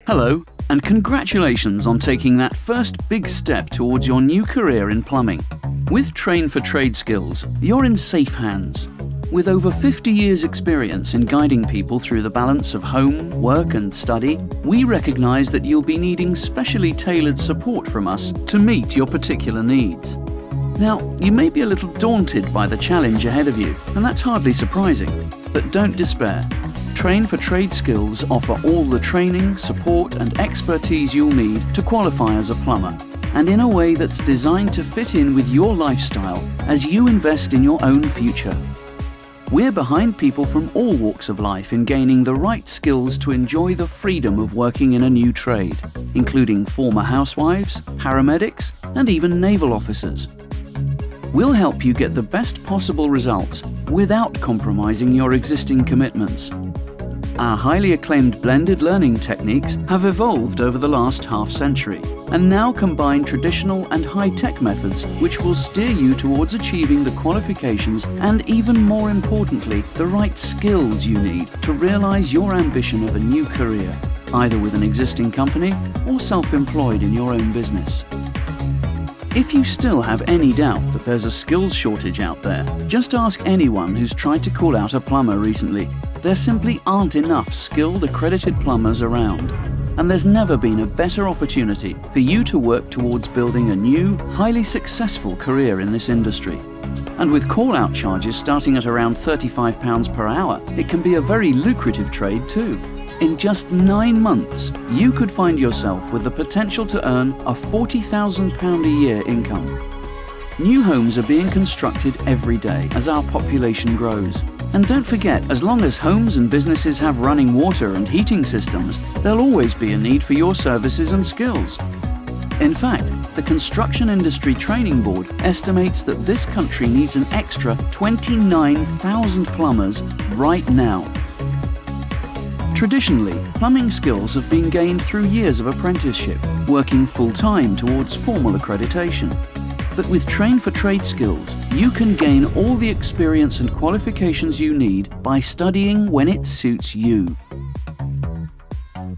Hello, and congratulations on taking that first big step towards your new career in plumbing. With Train for Trade Skills, you're in safe hands. With over 50 years' experience in guiding people through the balance of home, work and study, we recognise that you'll be needing specially tailored support from us to meet your particular needs. Now, you may be a little daunted by the challenge ahead of you, and that's hardly surprising. But don't despair. Train for Trade Skills offer all the training, support and expertise you'll need to qualify as a plumber, and in a way that's designed to fit in with your lifestyle as you invest in your own future. We're behind people from all walks of life in gaining the right skills to enjoy the freedom of working in a new trade, including former housewives, paramedics and even naval officers. We'll help you get the best possible results without compromising your existing commitments. Our highly acclaimed blended learning techniques have evolved over the last half-century and now combine traditional and high-tech methods which will steer you towards achieving the qualifications and, even more importantly, the right skills you need to realize your ambition of a new career, either with an existing company or self-employed in your own business. If you still have any doubt that there's a skills shortage out there, just ask anyone who's tried to call out a plumber recently. There simply aren't enough skilled accredited plumbers around, and there's never been a better opportunity for you to work towards building a new, highly successful career in this industry. And with call-out charges starting at around £35 per hour, it can be a very lucrative trade too. In just 9 months, you could find yourself with the potential to earn a £40,000 a year income. New homes are being constructed every day as our population grows. And don't forget, as long as homes and businesses have running water and heating systems, there'll always be a need for your services and skills. In fact, the Construction Industry Training Board estimates that this country needs an extra 29,000 plumbers right now. Traditionally, plumbing skills have been gained through years of apprenticeship, working full-time towards formal accreditation. But with Train for Trade Skills, you can gain all the experience and qualifications you need by studying when it suits you.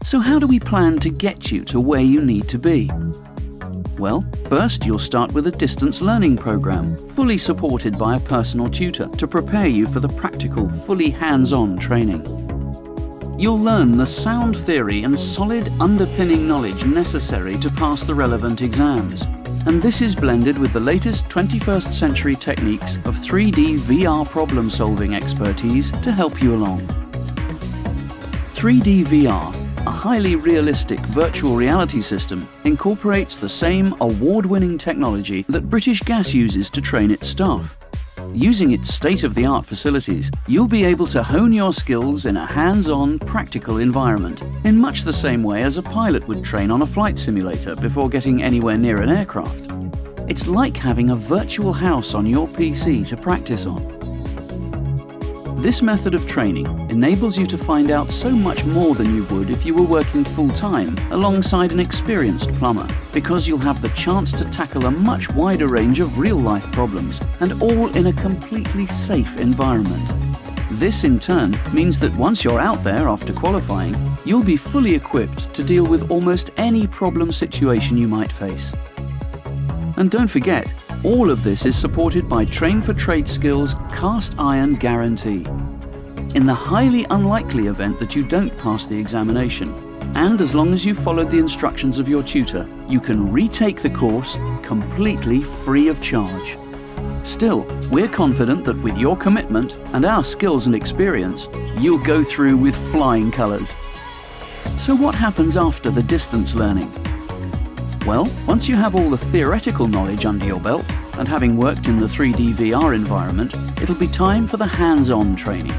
So how do we plan to get you to where you need to be? Well, first you'll start with a distance learning program, fully supported by a personal tutor to prepare you for the practical, fully hands-on training. You'll learn the sound theory and solid underpinning knowledge necessary to pass the relevant exams. And this is blended with the latest 21st century techniques of 3D VR problem-solving expertise to help you along. 3D VR, a highly realistic virtual reality system, incorporates the same award-winning technology that British Gas uses to train its staff. Using its state-of-the-art facilities, you'll be able to hone your skills in a hands-on, practical environment, in much the same way as a pilot would train on a flight simulator before getting anywhere near an aircraft. It's like having a virtual house on your PC to practice on. This method of training enables you to find out so much more than you would if you were working full-time alongside an experienced plumber, because you'll have the chance to tackle a much wider range of real-life problems, and all in a completely safe environment. This in turn means that once you're out there after qualifying, you'll be fully equipped to deal with almost any problem situation you might face. And don't forget, all of this is supported by Train for Trade Skills' cast iron guarantee. In the highly unlikely event that you don't pass the examination, and as long as you followed the instructions of your tutor, you can retake the course completely free of charge. Still, we're confident that with your commitment and our skills and experience, you'll go through with flying colours. So what happens after the distance learning? Well, once you have all the theoretical knowledge under your belt, and having worked in the 3D VR environment, it'll be time for the hands-on training.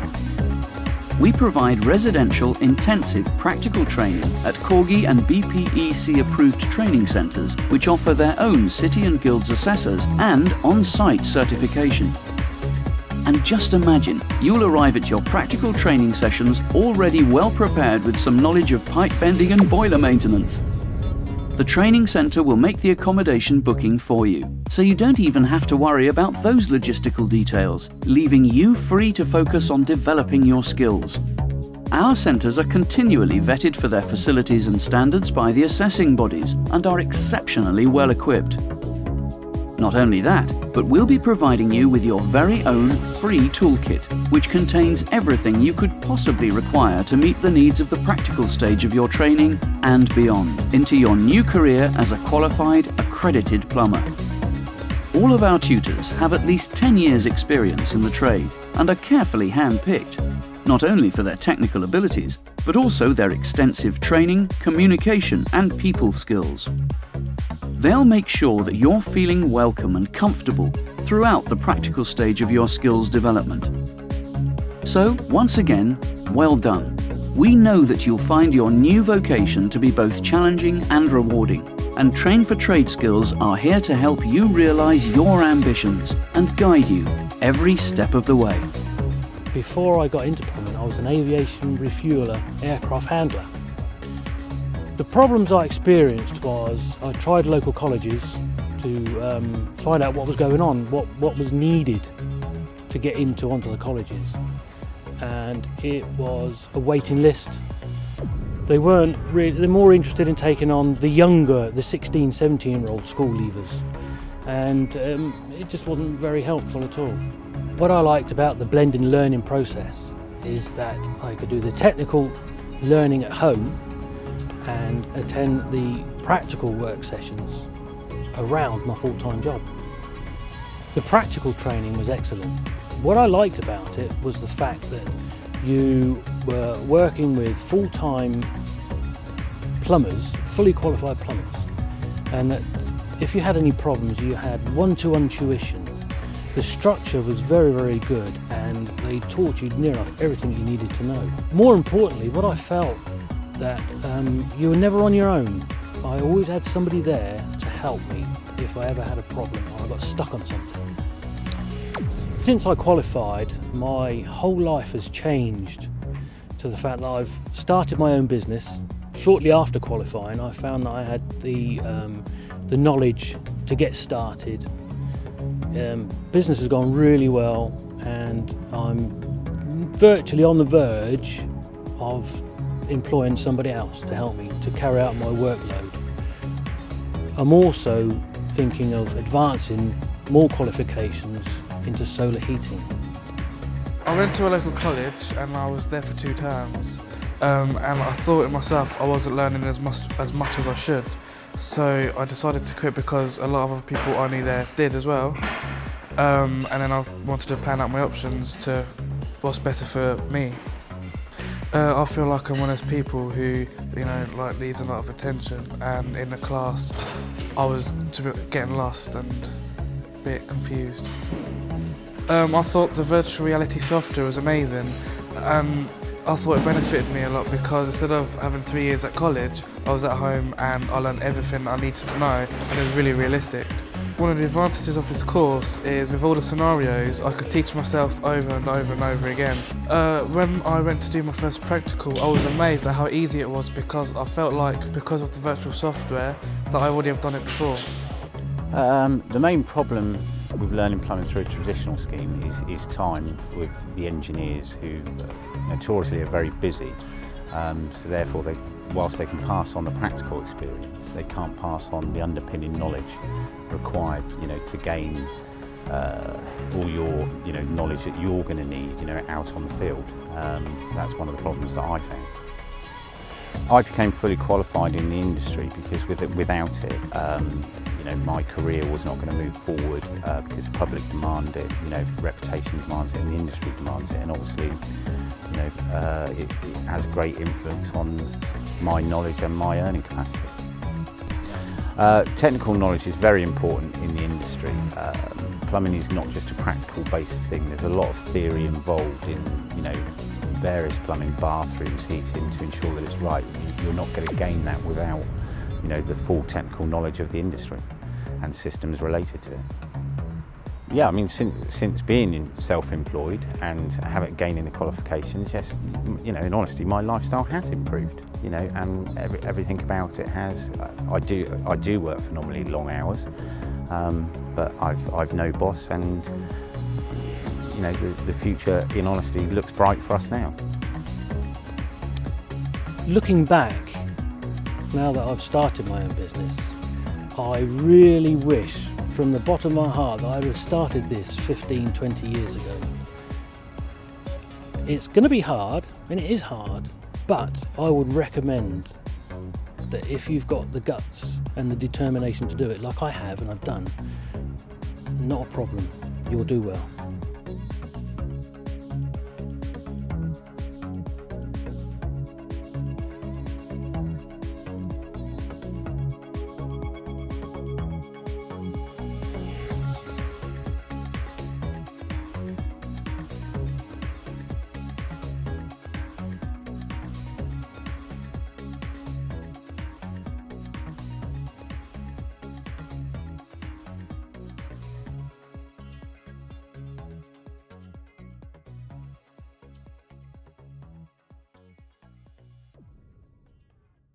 We provide residential, intensive, practical training at Corgi and BPEC-approved training centres, which offer their own City and Guilds assessors and on-site certification. And just imagine, you'll arrive at your practical training sessions already well prepared with some knowledge of pipe bending and boiler maintenance. The training centre will make the accommodation booking for you, so you don't even have to worry about those logistical details, leaving you free to focus on developing your skills. Our centres are continually vetted for their facilities and standards by the assessing bodies and are exceptionally well equipped. Not only that, but we'll be providing you with your very own free toolkit, which contains everything you could possibly require to meet the needs of the practical stage of your training and beyond, into your new career as a qualified, accredited plumber. All of our tutors have at least 10 years' experience in the trade and are carefully hand-picked, not only for their technical abilities, but also their extensive training, communication and people skills. They'll make sure that you're feeling welcome and comfortable throughout the practical stage of your skills development. So, once again, well done. We know that you'll find your new vocation to be both challenging and rewarding, and Train for Trade Skills are here to help you realise your ambitions and guide you every step of the way. Before I got into plumbing, I was an aviation refueler aircraft handler. The problems I experienced was I tried local colleges to find out what was going on, what was needed to get onto the colleges, and it was a waiting list. They weren't really, they're more interested in taking on the younger, the 16, 17-year-old school leavers, and it just wasn't very helpful at all. What I liked about the blended learning process is that I could do the technical learning at home and attend the practical work sessions around my full-time job. The practical training was excellent. What I liked about it was the fact that you were working with full-time plumbers, fully qualified plumbers, and that if you had any problems you had one-to-one tuition. The structure was very, very good, and they taught you near enough everything you needed to know. More importantly, what I felt that you were never on your own. I always had somebody there to help me if I ever had a problem or I got stuck on something. Since I qualified, my whole life has changed to the fact that I've started my own business. Shortly after qualifying, I found that I had the knowledge to get started. Business has gone really well, and I'm virtually on the verge of employing somebody else to help me to carry out my workload. I'm also thinking of advancing more qualifications into solar heating. I went to a local college and I was there for 2 terms, and I thought to myself I wasn't learning as much as I should, so I decided to quit because a lot of other people I knew there did as well, and then I wanted to plan out my options to what's better for me. I feel like I'm one of those people who, like needs a lot of attention, and in the class I was getting lost and a bit confused. I thought the virtual reality software was amazing, and I thought it benefited me a lot because instead of having 3 years at college, I was at home and I learned everything that I needed to know, and it was really realistic. One of the advantages of this course is with all the scenarios, I could teach myself over and over and over again. When I went to do my first practical, I was amazed at how easy it was because I felt like, because of the virtual software, that I already have done it before. The main problem with learning plumbing through a traditional scheme is time with the engineers, who notoriously are very busy. So therefore, whilst they can pass on the practical experience, they can't pass on the underpinning knowledge required, to gain all your, knowledge that you're going to need, out on the field. That's one of the problems that I found. I became fully qualified in the industry because without it, my career was not going to move forward because the public demand it, reputation demands it, and the industry demands it, and obviously, it has a great influence on my knowledge and my earning capacity. Technical knowledge is very important in the industry. Plumbing is not just a practical based thing. There's a lot of theory involved in, various plumbing, bathrooms, heating, to ensure that it's right. You're not going to gain that without, the full technical knowledge of the industry and systems related to it. Yeah, I mean, since being self-employed and gaining the qualifications, yes, in honesty, my lifestyle has improved, and everything about it has. I do work phenomenally long hours, but I've no boss, and the future, in honesty, looks bright for us now. Looking back, now that I've started my own business, I really wish from the bottom of my heart that I would have started this 15, 20 years ago. It's going to be hard, and it is hard, but I would recommend that if you've got the guts and the determination to do it, like I have and I've done, not a problem, you'll do well.